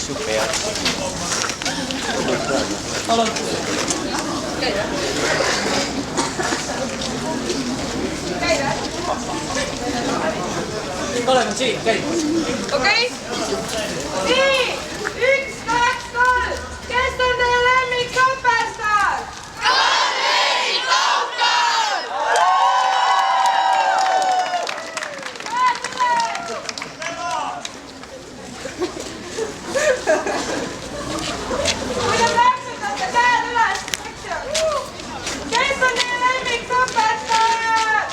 Super. Oleme siin, käi. Okei? Nii! 1, 2, 3! Kes on teie lemmik superstaar? Kadri Topkal! Kui te plaksutate käed üles, kes on teie lemmik superstaar?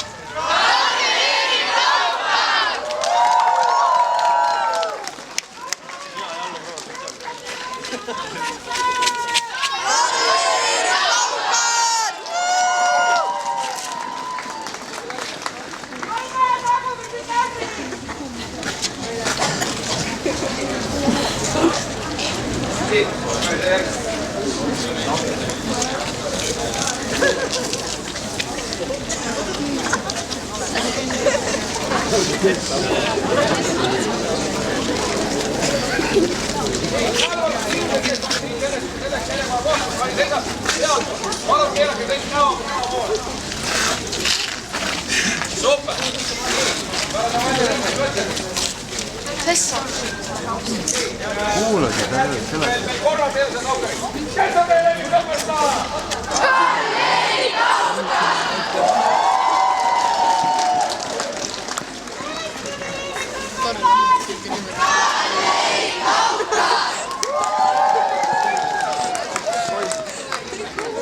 Kuulake, ta ei ole selle. Korra peale see naudeks. Kes on teie lemmik superstaar?